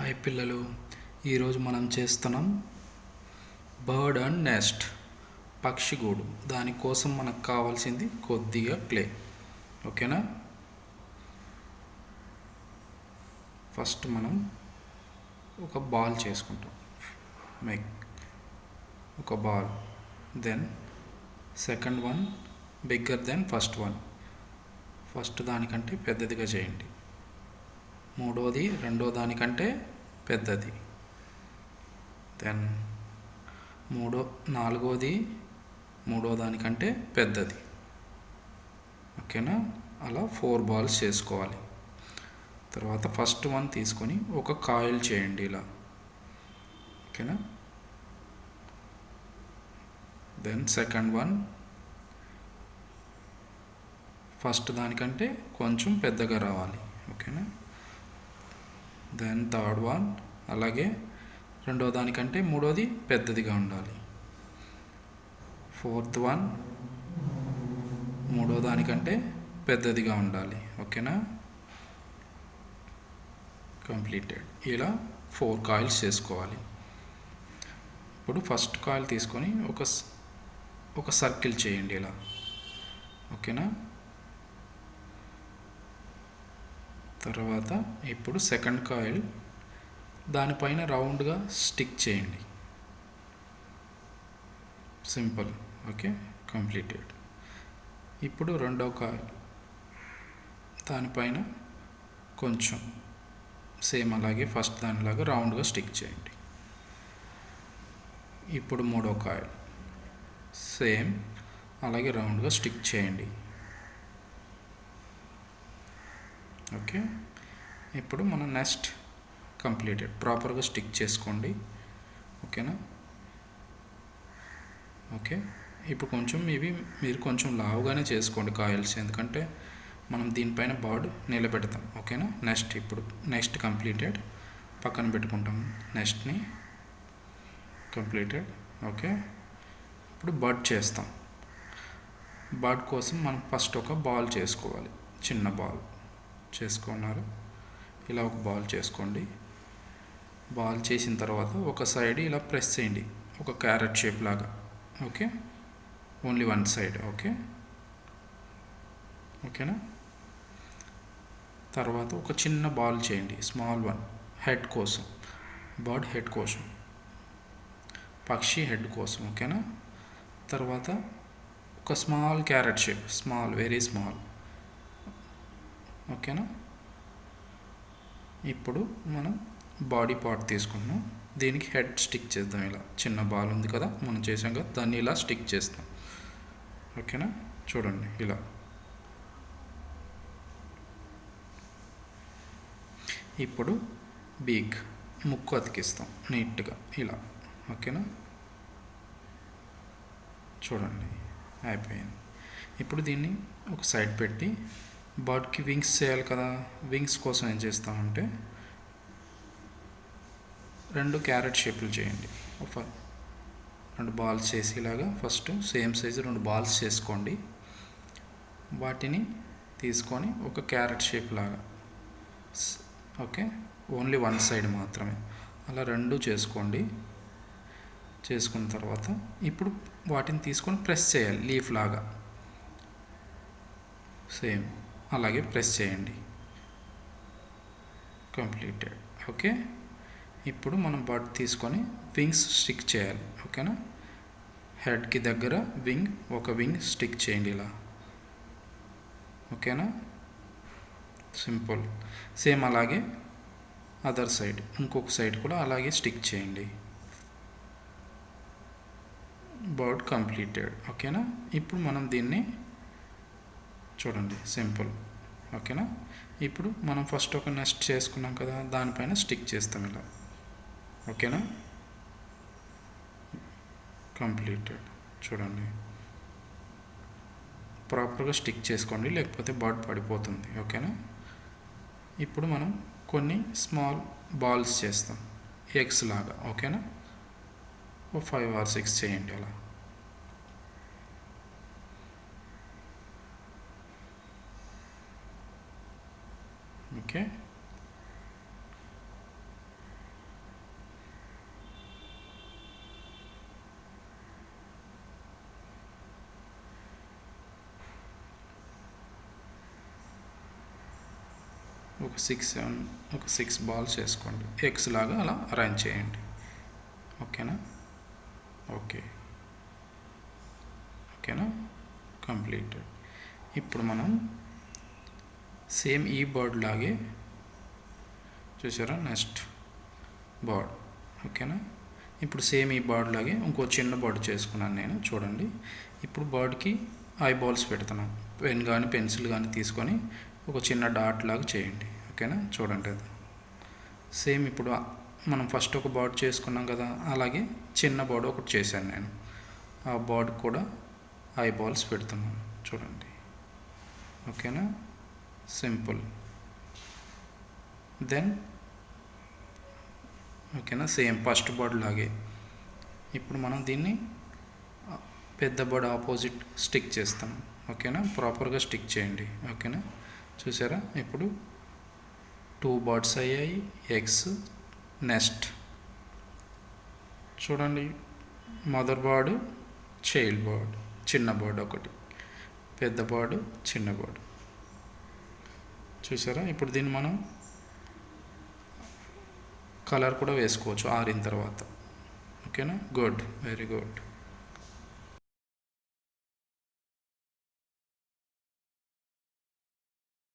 Hi పిల్లలు, ఈరోజు మనం చేస్తున్నాం బర్డ్ అండ్ నెస్ట్, పక్షిగూడు. దానికోసం మనకు కావాల్సింది కొద్దిగా క్లే. ఓకేనా? ఫస్ట్ మనం ఒక బాల్ చేసుకుంటాం. మేక్ ఒక ball, then second one bigger than first one. First దానికంటే పెద్దదిగా చేయండి. మూడోది రెండో దానికంటే పెద్దది. దెన్ నాలుగోది మూడో దానికంటే పెద్దది. ఓకేనా? అలా 4 బాల్స్ చేసుకోవాలి. తర్వాత ఫస్ట్ వన్ తీసుకొని ఒక కాయిల్ చేయండి ఇలా. ఓకేనా? దెన్ సెకండ్ వన్ ఫస్ట్ దానికంటే కొంచెం పెద్దగా రావాలి. ఓకేనా? దెన్ థర్డ్ వన్ అలాగే రెండో దానికంటే మూడోది పెద్దదిగా ఉండాలి. ఫోర్త్ వన్ మూడో దానికంటే పెద్దదిగా ఉండాలి. ఓకేనా? కంప్లీటెడ్. ఇలా 4 కాయిల్స్ చేసుకోవాలి. ఇప్పుడు ఫస్ట్ కాయిల్ తీసుకొని ఒక సర్కిల్ చేయండి ఇలా. ఓకేనా? తర్వాత ఇప్పుడు సెకండ్ కాయిల్ దానిపైన రౌండ్గా స్టిక్ చేయండి. సింపుల్. Okay, completed. ఇప్పుడు రెండో కాయిల్ దానిపైన కొంచెం సేమ్ అలాగే ఫస్ట్ దానిలాగా రౌండ్గా స్టిక్ చేయండి. ఇప్పుడు మూడో కాయిల్ సేమ్ అలాగే రౌండ్గా స్టిక్ చేయండి. ఓకే, ఇప్పుడు మన నెస్ట్ కంప్లీటెడ్. ప్రాపర్గా స్టిక్ చేసుకోండి. ఓకేనా? ఓకే, ఇప్పుడు కొంచెం మీరు కొంచెం లావుగానే చేసుకోండి కాయిల్స్, ఎందుకంటే మనం దీనిపైన బర్డ్ నిలబెడతాం. ఓకేనా? Next completed. పక్కన పెట్టుకుంటాం నెక్స్ట్ని. కంప్లీటెడ్. ఓకే, ఇప్పుడు బర్డ్ చేస్తాం. బర్డ్ కోసం మనం ఫస్ట్ ఒక బాల్ చేసుకోవాలి. చిన్న బాల్ చేసుకున్నారు. ఇలా ఒక బాల్ చేసుకోండి. బాల్ చేసిన తర్వాత ఒక సైడ్ ఇలా ప్రెస్ చేయండి, ఒక క్యారెట్ షేప్ లాగా. Okay, only one side. ఓకేనా? తర్వాత ఒక చిన్న బాల్ చేయండి, స్మాల్ వన్, హెడ్ కోసం, బర్డ్ హెడ్ కోసం, పక్షి హెడ్ కోసం. ఓకేనా? తర్వాత ఒక small carrot shape, small, very small. ఓకేనా? ఇప్పుడు మనం బాడీ పార్ట్ తీసుకున్నాం. దీనికి హెడ్ స్టిక్ చేద్దాం. ఇలా చిన్న బాల్ ఉంది కదా మనం చేసాం కదా, దాన్ని ఇలా స్టిక్ చేస్తాం. ఓకేనా? చూడండి ఇలా. ఇప్పుడు బీక్, ముక్కు అతికిస్తాం నీట్గా ఇలా. ఓకేనా? చూడండి అయిపోయింది. ఇప్పుడు దీన్ని ఒక సైడ్ పెట్టి బర్డ్కి వింగ్స్ చేయాలి కదా. వింగ్స్ కోసం ఏం చేస్తామంటే 2 క్యారెట్ షేపులు చేయండి. 2 బాల్స్ చేసి ఇలాగా ఫస్ట్ సేమ్ సైజు 2 బాల్స్ చేసుకోండి. వాటిని తీసుకొని ఒక క్యారెట్ షేప్ లాగా. ఓకే, ఓన్లీ వన్ సైడ్ మాత్రమే. అలా 2 చేసుకోండి. చేసుకున్న తర్వాత ఇప్పుడు వాటిని తీసుకొని ప్రెస్ చేయాలి లీఫ్ లాగా. సేమ్ అలాగే ప్రెస్ చేయండి. కంప్లీటెడ్. ఓకే, ఇప్పుడు మనం బర్డ్ తీసుకొని వింగ్స్ స్టిక్ చేయాలి. ఓకేనా? హెడ్కి దగ్గర ఒక వింగ్ స్టిక్ చేయండి ఇలా. ఓకేనా? సింపుల్. సేమ్ అలాగే అదర్ సైడ్, ఇంకొక సైడ్ కూడా అలాగే స్టిక్ చేయండి. Bird completed. ఓకేనా? ఇప్పుడు మనం దీన్ని చూడండి, సింపుల్. ఓకేనా? ఇప్పుడు మనం ఫస్ట్ ఒక నెస్ట్ చేసుకున్నాం కదా, దానిపైన స్టిక్ చేస్తాం ఇలా. ఓకేనా? కంప్లీటెడ్. చూడండి, ప్రాపర్గా స్టిక్ చేసుకోండి, లేకపోతే బర్డ్ పడిపోతుంది. ఓకేనా? ఇప్పుడు మనం కొన్ని స్మాల్ బాల్స్ చేస్తాం, ఎగ్స్ లాగా. ఓకేనా? 5 or 6 చేయండి అలా. ఓకే, ఒక సిక్స్ బాల్స్ వేసుకోండి. ఎక్స్ లాగా అలా అరేంజ్ చేయండి. ఓకేనా? ఓకేనా, కంప్లీటెడ్. ఇప్పుడు మనం సేమ్ ఈ బర్డ్ లాగే చూసారా, నెక్స్ట్ బర్డ్. ఓకేనా, ఇప్పుడు సేమ్ ఈ బర్డ్ లాగే ఇంకో చిన్న బర్డ్ చేసుకున్నాను నేను. చూడండి, ఇప్పుడు బర్డ్కి ఐ బాల్స్ పెడుతున్నాను. పెన్ కానీ పెన్సిల్ కానీ తీసుకొని ఒక చిన్న డాట్ లాగా చేయండి. ఓకేనా, చూడండి అది సేమ్. ఇప్పుడు మనం ఫస్ట్ ఒక బర్డ్ చేసుకున్నాం కదా, అలాగే చిన్న బర్డ్ ఒకటి చేశాను నేను. ఆ బర్డ్ కూడా ఐ బాల్స్ పెడుతున్నాను. చూడండి. ఓకేనా, సింపుల్. దెన్ ఓకేనా, సేమ్ ఫస్ట్ బర్డ్ లాగే ఇప్పుడు మనం దీన్ని పెద్ద బర్డ్ ఆపోజిట్ స్టిక్ చేస్తాం. ఓకేనా, ప్రాపర్గా స్టిక్ చేయండి. ఓకేనా, చూసారా, ఇప్పుడు 2 బర్డ్స్ అయ్యాయి. ఎగ్స్. నెక్స్ట్ చూడండి, మదర్ బర్డ్, చైల్డ్ బర్డ్, చిన్న బర్డ్ ఒకటి, పెద్ద బర్డ్, చిన్న బర్డ్. చూసారా, ఇప్పుడు దీన్ని మనం కలర్ కూడా వేసుకోవచ్చు ఆరిన తర్వాత. ఓకేనా, గుడ్, వెరీ గుడ్.